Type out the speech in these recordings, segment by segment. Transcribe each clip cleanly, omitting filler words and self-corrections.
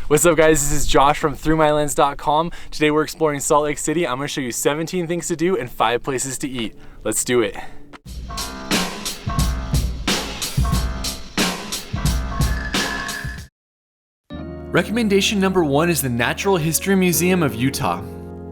What's up, guys? This is Josh from ThroughMyLens.com. Today we're exploring Salt Lake City. I'm going to show you 17 things to do and 5 places to eat. Let's do it. Recommendation number 1 is the Natural History Museum of Utah.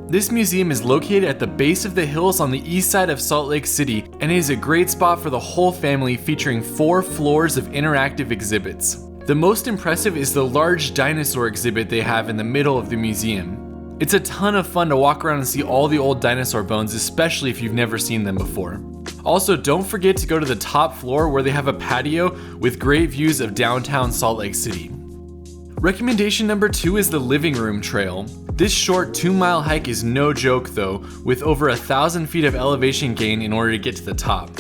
This museum is located at the base of the hills on the east side of Salt Lake City, and it is a great spot for the whole family, featuring 4 floors of interactive exhibits. The most impressive is the large dinosaur exhibit they have in the middle of the museum. It's a ton of fun to walk around and see all the old dinosaur bones, especially if you've never seen them before. Also, don't forget to go to the top floor where they have a patio with great views of downtown Salt Lake City. Recommendation number 2 is the Living Room Trail. This short 2-mile hike is no joke though, with over 1,000 feet of elevation gain in order to get to the top.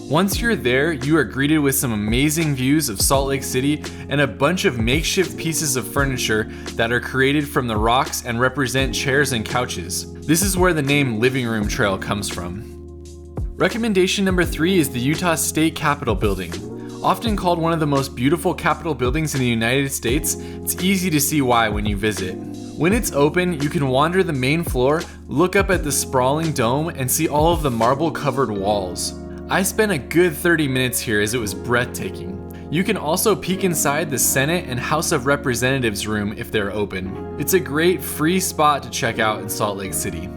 Once you're there, you are greeted with some amazing views of Salt Lake City and a bunch of makeshift pieces of furniture that are created from the rocks and represent chairs and couches. This is where the name Living Room Trail comes from. Recommendation number 3 is the Utah State Capitol Building. Often called one of the most beautiful Capitol buildings in the United States, it's easy to see why when you visit. When it's open, you can wander the main floor, look up at the sprawling dome, and see all of the marble-covered walls. I spent a good 30 minutes here as it was breathtaking. You can also peek inside the Senate and House of Representatives room if they're open. It's a great free spot to check out in Salt Lake City.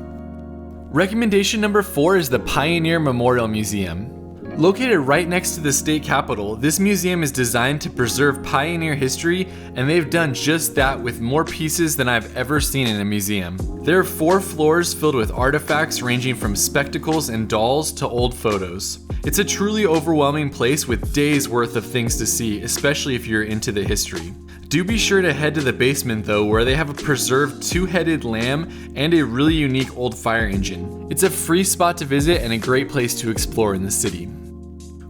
Recommendation number 4 is the Pioneer Memorial Museum. Located right next to the state capitol, this museum is designed to preserve pioneer history, and they've done just that with more pieces than I've ever seen in a museum. There are 4 floors filled with artifacts ranging from spectacles and dolls to old photos. It's a truly overwhelming place with days worth of things to see, especially if you're into the history. Do be sure to head to the basement though, where they have a preserved 2-headed lamb and a really unique old fire engine. It's a free spot to visit and a great place to explore in the city.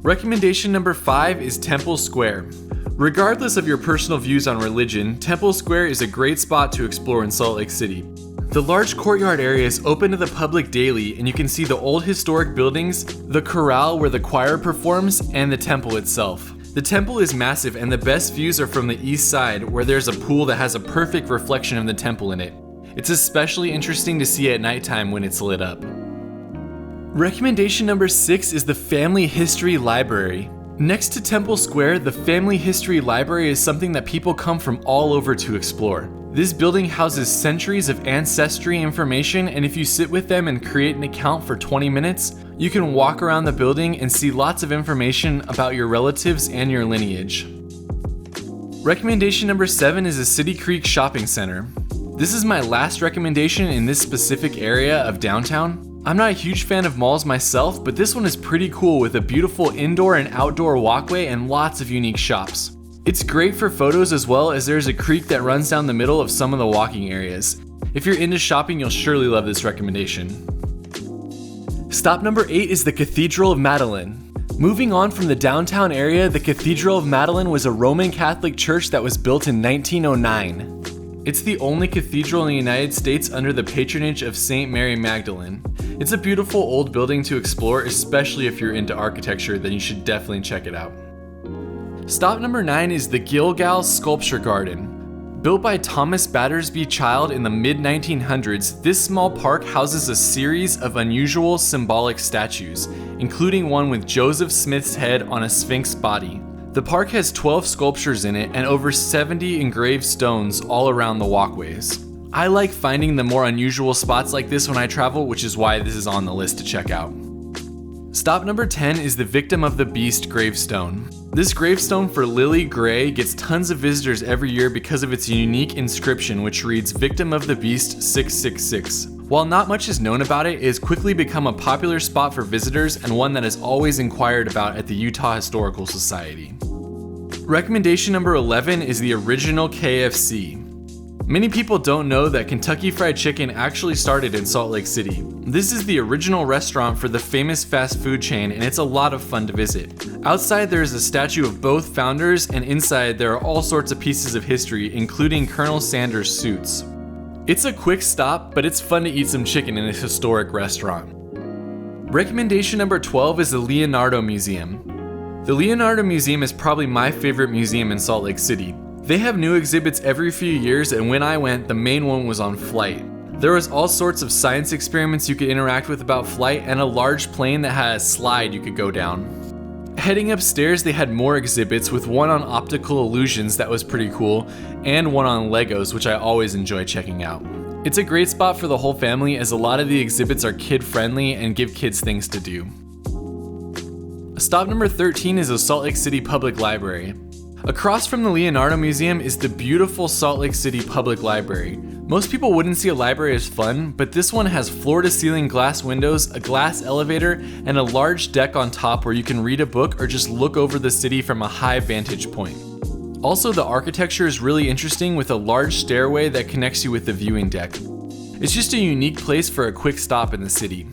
Recommendation number 5 is Temple Square. Regardless of your personal views on religion, Temple Square is a great spot to explore in Salt Lake City. The large courtyard area is open to the public daily, and you can see the old historic buildings, the corral where the choir performs, and the temple itself. The temple is massive, and the best views are from the east side, where there's a pool that has a perfect reflection of the temple in it. It's especially interesting to see at nighttime when it's lit up. Recommendation number 6 is the Family History Library. Next to Temple Square, the Family History Library is something that people come from all over to explore. This building houses centuries of ancestry information, and if you sit with them and create an account for 20 minutes, you can walk around the building and see lots of information about your relatives and your lineage. Recommendation number 7 is the City Creek Shopping Center. This is my last recommendation in this specific area of downtown. I'm not a huge fan of malls myself, but this one is pretty cool with a beautiful indoor and outdoor walkway and lots of unique shops. It's great for photos as well, as there's a creek that runs down the middle of some of the walking areas. If you're into shopping, you'll surely love this recommendation. Stop number 8 is the Cathedral of Madeleine. Moving on from the downtown area, the Cathedral of Madeleine was a Roman Catholic church that was built in 1909. It's the only cathedral in the United States under the patronage of St. Mary Magdalene. It's a beautiful old building to explore, especially if you're into architecture, then you should definitely check it out. Stop number 9 is the Gilgal Sculpture Garden. Built by Thomas Battersby Child in the mid-1900s, this small park houses a series of unusual symbolic statues, including one with Joseph Smith's head on a sphinx body. The park has 12 sculptures in it and over 70 engraved stones all around the walkways. I like finding the more unusual spots like this when I travel, which is why this is on the list to check out. Stop number 10 is the Victim of the Beast Gravestone. This gravestone for Lily Gray gets tons of visitors every year because of its unique inscription, which reads Victim of the Beast 666. While not much is known about it, it has quickly become a popular spot for visitors and one that is always inquired about at the Utah Historical Society. Recommendation number 11 is the original KFC. Many people don't know that Kentucky Fried Chicken actually started in Salt Lake City. This is the original restaurant for the famous fast food chain, and it's a lot of fun to visit. Outside there is a statue of both founders, and inside there are all sorts of pieces of history, including Colonel Sanders' suits. It's a quick stop, but it's fun to eat some chicken in this historic restaurant. Recommendation number 12 is the Leonardo Museum. The Leonardo Museum is probably my favorite museum in Salt Lake City. They have new exhibits every few years, and when I went, the main one was on flight. There was all sorts of science experiments you could interact with about flight, and a large plane that had a slide you could go down. Heading upstairs, they had more exhibits, with one on optical illusions that was pretty cool, and one on Legos, which I always enjoy checking out. It's a great spot for the whole family, as a lot of the exhibits are kid-friendly and give kids things to do. Stop number 13 is the Salt Lake City Public Library. Across from the Leonardo Museum is the beautiful Salt Lake City Public Library. Most people wouldn't see a library as fun, but this one has floor-to-ceiling glass windows, a glass elevator, and a large deck on top where you can read a book or just look over the city from a high vantage point. Also, the architecture is really interesting with a large stairway that connects you with the viewing deck. It's just a unique place for a quick stop in the city.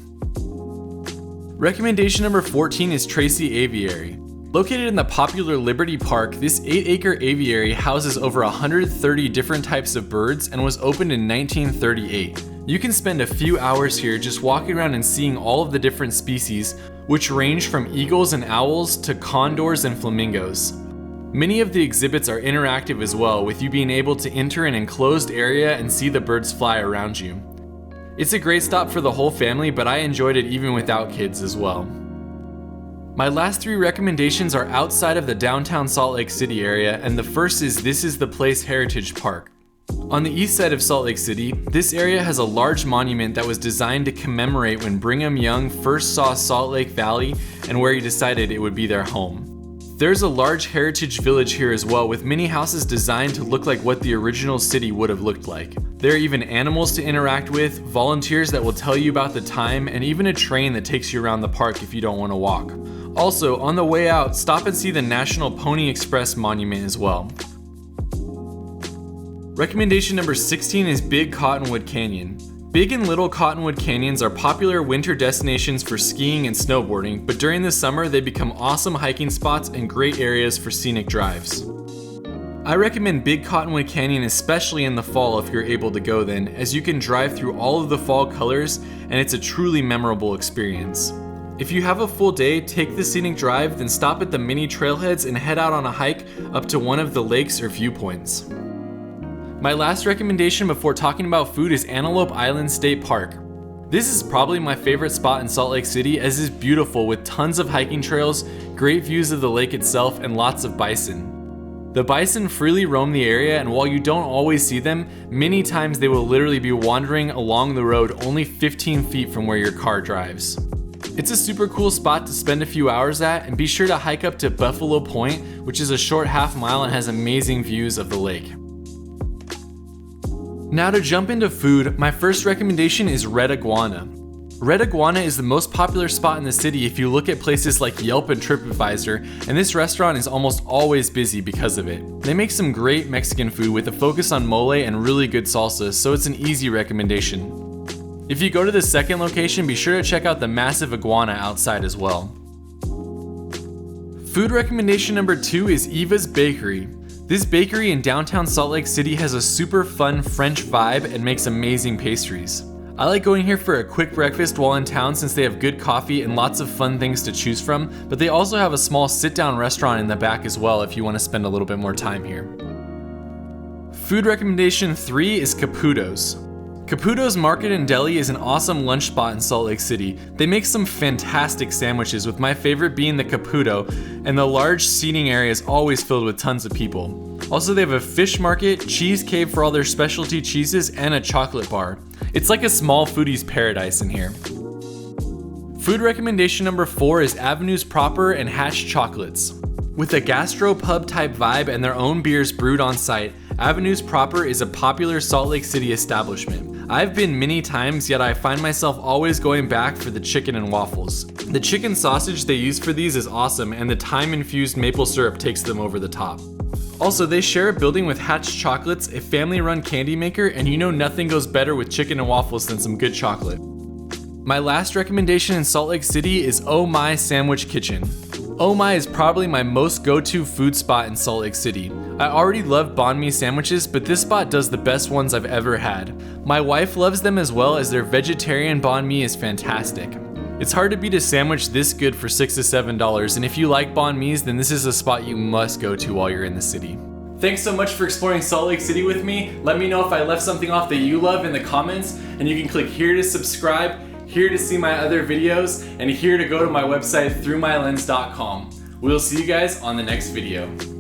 Recommendation number 14 is Tracy Aviary. Located in the popular Liberty Park, this 8-acre aviary houses over 130 different types of birds and was opened in 1938. You can spend a few hours here just walking around and seeing all of the different species, which range from eagles and owls to condors and flamingos. Many of the exhibits are interactive as well, with you being able to enter an enclosed area and see the birds fly around you. It's a great stop for the whole family, but I enjoyed it even without kids as well. My last 3 recommendations are outside of the downtown Salt Lake City area, and the first is This Is the Place Heritage Park. On the east side of Salt Lake City, this area has a large monument that was designed to commemorate when Brigham Young first saw Salt Lake Valley and where he decided it would be their home. There's a large heritage village here as well, with many houses designed to look like what the original city would have looked like. There are even animals to interact with, volunteers that will tell you about the time, and even a train that takes you around the park if you don't want to walk. Also, on the way out, stop and see the National Pony Express monument as well. Recommendation number 16 is Big Cottonwood Canyon. Big and Little Cottonwood Canyons are popular winter destinations for skiing and snowboarding, but during the summer they become awesome hiking spots and great areas for scenic drives. I recommend Big Cottonwood Canyon especially in the fall if you're able to go then, as you can drive through all of the fall colors and it's a truly memorable experience. If you have a full day, take the scenic drive, then stop at the mini trailheads and head out on a hike up to one of the lakes or viewpoints. My last recommendation before talking about food is Antelope Island State Park. This is probably my favorite spot in Salt Lake City, as it's beautiful with tons of hiking trails, great views of the lake itself, and lots of bison. The bison freely roam the area, and while you don't always see them, many times they will literally be wandering along the road only 15 feet from where your car drives. It's a super cool spot to spend a few hours at, and be sure to hike up to Buffalo Point, which is a short half mile and has amazing views of the lake. Now to jump into food, my first recommendation is Red Iguana. Red Iguana is the most popular spot in the city if you look at places like Yelp and TripAdvisor, and this restaurant is almost always busy because of it. They make some great Mexican food with a focus on mole and really good salsa, so it's an easy recommendation. If you go to the second location, be sure to check out the massive iguana outside as well. Food recommendation number 2 is Eva's Bakery. This bakery in downtown Salt Lake City has a super fun French vibe and makes amazing pastries. I like going here for a quick breakfast while in town since they have good coffee and lots of fun things to choose from, but they also have a small sit-down restaurant in the back as well if you want to spend a little bit more time here. Food recommendation 3 is Caputo's. Caputo's Market and Deli is an awesome lunch spot in Salt Lake City. They make some fantastic sandwiches, with my favorite being the Caputo, and the large seating area is always filled with tons of people. Also, they have a fish market, cheese cave for all their specialty cheeses, and a chocolate bar. It's like a small foodie's paradise in here. Food recommendation number 4 is Avenues Proper and Hatch Chocolates. With a gastropub type vibe and their own beers brewed on site, Avenues Proper is a popular Salt Lake City establishment. I've been many times, yet I find myself always going back for the chicken and waffles. The chicken sausage they use for these is awesome, and the thyme-infused maple syrup takes them over the top. Also, they share a building with Hatch Chocolates, a family-run candy maker, and you know nothing goes better with chicken and waffles than some good chocolate. My last recommendation in Salt Lake City is Mai Sandwich Kitchen. Mai is probably my most go-to food spot in Salt Lake City. I already love banh mi sandwiches, but this spot does the best ones I've ever had. My wife loves them as well, as their vegetarian banh mi is fantastic. It's hard to beat a sandwich this good for $6 to $7, and if you like banh mi's, then this is a spot you must go to while you're in the city. Thanks so much for exploring Salt Lake City with me. Let me know if I left something off that you love in the comments, and you can click here to subscribe, here to see my other videos, and here to go to my website throughmylens.com. We'll see you guys on the next video.